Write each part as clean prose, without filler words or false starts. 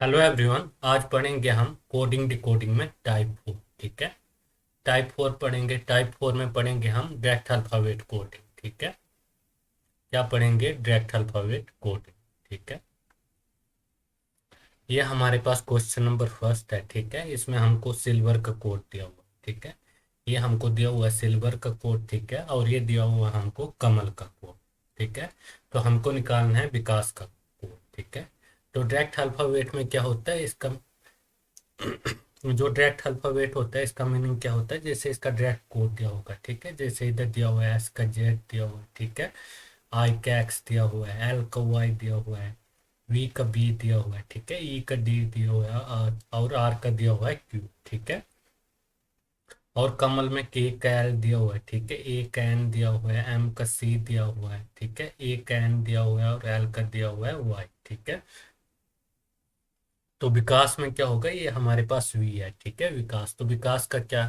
Hello everyone. आज पढ़ेंगे हम कोडिंग डिकोडिंग में टाइप 4। ठीक है। टाइप 4 पढ़ेंगे। टाइप 4 में पढ़ेंगे हम डायरेक्ट अल्फाबेट कोडिंग। ठीक है। क्या पढ़ेंगे? Direct alphabet coding. ठीक है। ये हमारे पास क्वेश्चन नंबर फर्स्ट है। ठीक है। इसमें हमको सिल्वर का कोड दिया हुआ है। ठीक है। ये हमको दिया हुआ है सिल्वर का कोड। ठीक है। और ये दिया हुआ है हमको कमल का कोड। ठीक है। तो हमको निकालना है विकास का कोड। ठीक है। तो डायरेक्ट अल्फाबेट में क्या होता है इसका जो डायरेक्ट अल्फाबेट होता है इसका मीनिंग क्या होता है? जैसे इसका डायरेक्ट कोड दिया होगा। ठीक है। जैसे इधर दिया हुआ है एस का जेड दिया हुआ है। ठीक है। आई का एक्स दिया हुआ है, एल का वाई दिया हुआ है, वी का बी दिया हुआ है। ठीक है। ई का डी दिया हुआ है और आर का दिया हुआ है क्यू। ठीक है। और कमल में के का एल दिया हुआ है। ठीक है। ए का एन दिया हुआ है, एम का सी दिया हुआ है। ठीक है। ए का एन दिया हुआ है और एल का दिया हुआ है वाई। ठीक है। तो विकास में क्या होगा? ये हमारे पास वी है। ठीक है। विकास, तो विकास का क्या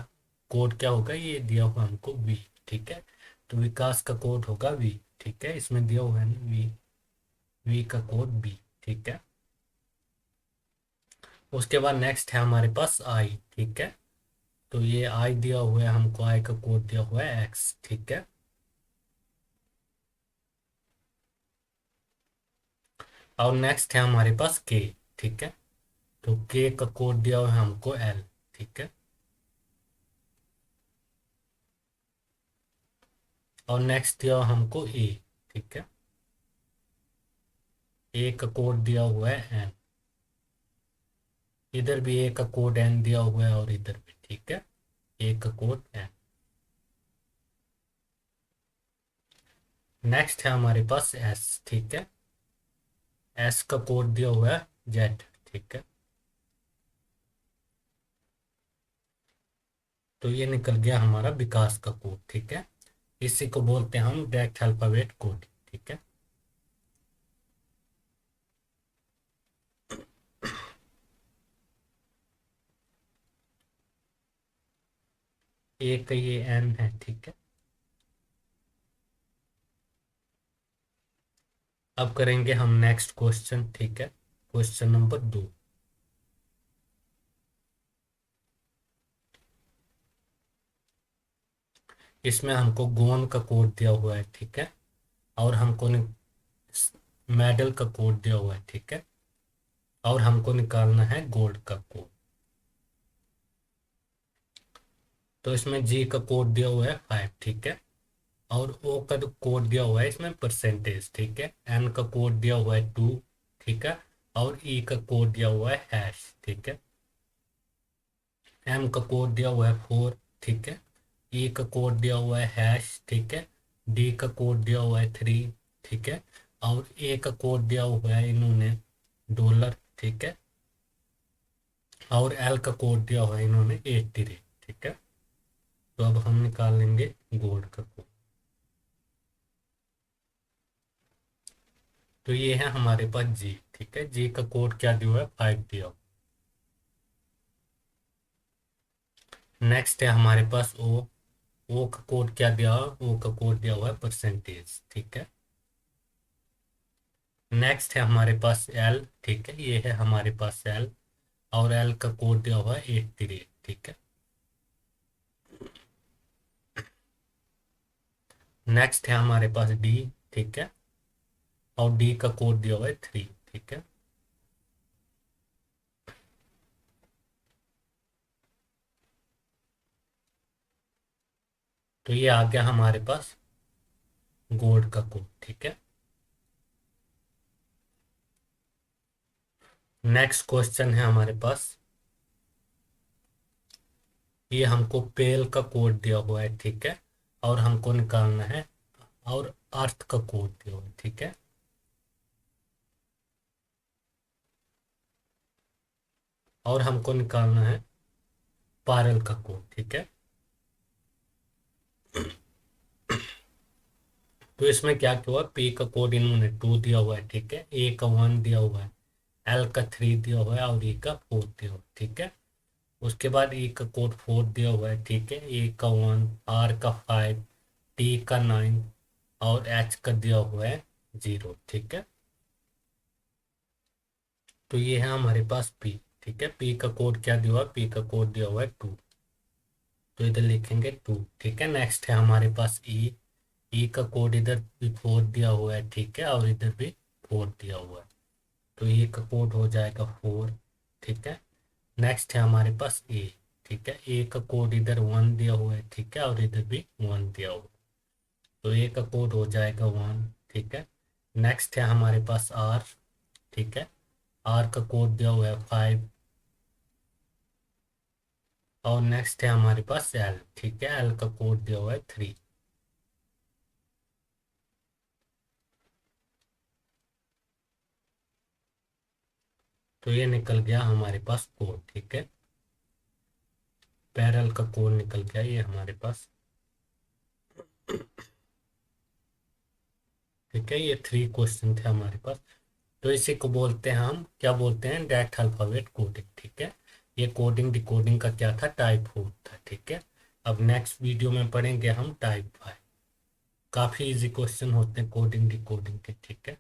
कोड क्या होगा? ये दिया हुआ हमको वी। ठीक है। तो विकास का कोड होगा वी। ठीक है। इसमें दिया हुआ है ना वी। वी का कोड बी। ठीक है। उसके बाद नेक्स्ट है हमारे पास आई। ठीक है। तो ये आई दिया हुआ है हमको, आई का कोड दिया हुआ है एक्स। ठीक है। और नेक्स्ट है हमारे पास के। ठीक है। तो के का कोड दिया हुआ है हमको एल। ठीक है। और नेक्स्ट दिया हुआ हमको ए। ठीक है। ए का कोड दिया हुआ है एन। इधर भी ए का कोड एन दिया हुआ है और इधर भी। ठीक है। ए का कोड एन। नेक्स्ट है हमारे पास एस। ठीक है। एस का कोड दिया हुआ है जेड। ठीक है। तो ये निकल गया हमारा विकास का कोड। ठीक है। इसी को बोलते हैं हम डायरेक्ट अल्फाबेट कोड। ठीक है। ए का ये एन है। ठीक है। अब करेंगे हम नेक्स्ट क्वेश्चन। ठीक है। Question number 2। इसमें हमको गोंद का कोड दिया हुआ है। ठीक है। और हमको मेडल का कोड दिया हुआ है। ठीक है। और हमको निकालना है गोल्ड का कोड। तो इसमें जी का कोड दिया हुआ है 5। ठीक है। और ओ का जो कोड दिया हुआ है इसमें परसेंटेज। ठीक है। एन का कोड दिया हुआ है 2। ठीक है। और ई का कोड दिया हुआ है हैश। ठीक है। एम का कोड दिया हुआ है 4। ठीक है। ई का कोड दिया हुआ है हैश। ठीक है। डी का कोड दिया हुआ है 3। ठीक है। और ए का कोड दिया हुआ है इन्होंने डॉलर। ठीक है। और एल का कोड दिया हुआ है इन्होंने 83। ठीक है। तो अब हम निकाल लेंगे गोल्ड का कोड। तो ये है हमारे पास जी। ठीक है। जी का कोड क्या दिया हुआ है? 5 दिया हुआ। नेक्स्ट है हमारे पास ओ। ओ का कोड क्या दिया हुआ? ओ का कोड दिया हुआ है परसेंटेज। ठीक है। नेक्स्ट है हमारे पास एल। ठीक है। ये है हमारे पास एल। और एल का कोड दिया हुआ है 83। ठीक है। नेक्स्ट है हमारे पास डी। ठीक है। और डी का कोड दिया हुआ है 3। ठीक है। तो ये आ गया हमारे पास गोल्ड का कोड। ठीक है। नेक्स्ट क्वेश्चन है हमारे पास। ये हमको पेल का कोड दिया हुआ है। ठीक है। और हमको निकालना है और अर्थ का कोड दिया हुआ है। ठीक है। और हमको निकालना है पारल का कोड। ठीक है। तो इसमें क्या क्या हुआ? पी का कोड इन्होंने 2 दिया हुआ है। ठीक है। ए का 1 दिया हुआ है, एल का 3 दिया हुआ है और ई का 4 दिया हुआ है। ठीक है। उसके बाद ई का कोड 4 दिया हुआ है। ठीक है। ए का 1, आर का 5, टी का 9 और एच का दिया हुआ है 0। ठीक है। तो ये है हमारे पास पी। ठीक है, पी का कोड क्या दिया हुआ है, पी का कोड दिया हुआ है 2। तो इधर लिखेंगे 2। ठीक है, नेक्स्ट है हमारे पास ई। ई का कोड इधर भी 4 दिया हुआ है। ठीक है, और इधर भी 4 दिया हुआ है। तो ई का कोड हो जाएगा 4। ठीक है, नेक्स्ट है हमारे पास ए। ठीक है, ए का कोड इधर 1 दिया हुआ है। ठीक है, और इधर भी 1 दिया हुआ है। तो ए का कोड हो जाएगा 1। ठीक है, नेक्स्ट है हमारे पास आर। ठीक है, आर का कोड दिया हुआ है 5। और नेक्स्ट है हमारे पास एल। ठीक है, एल का कोड दिया हुआ है 3। तो ये निकल गया हमारे पास कोड। ठीक है, पैरेलल का कोड निकल गया ये हमारे पास। ठीक है, ये 3 क्वेश्चन थे हमारे पास। तो इसी को बोलते हैं, हम क्या बोलते हैं, डायरेक्ट अल्फाबेट कोडिंग। ठीक है, ये कोडिंग डिकोडिंग का क्या था, टाइप 4 था। ठीक है, अब नेक्स्ट वीडियो में पढ़ेंगे हम टाइप 5। काफ़ी इजी क्वेश्चन होते हैं कोडिंग डिकोडिंग के। ठीक है।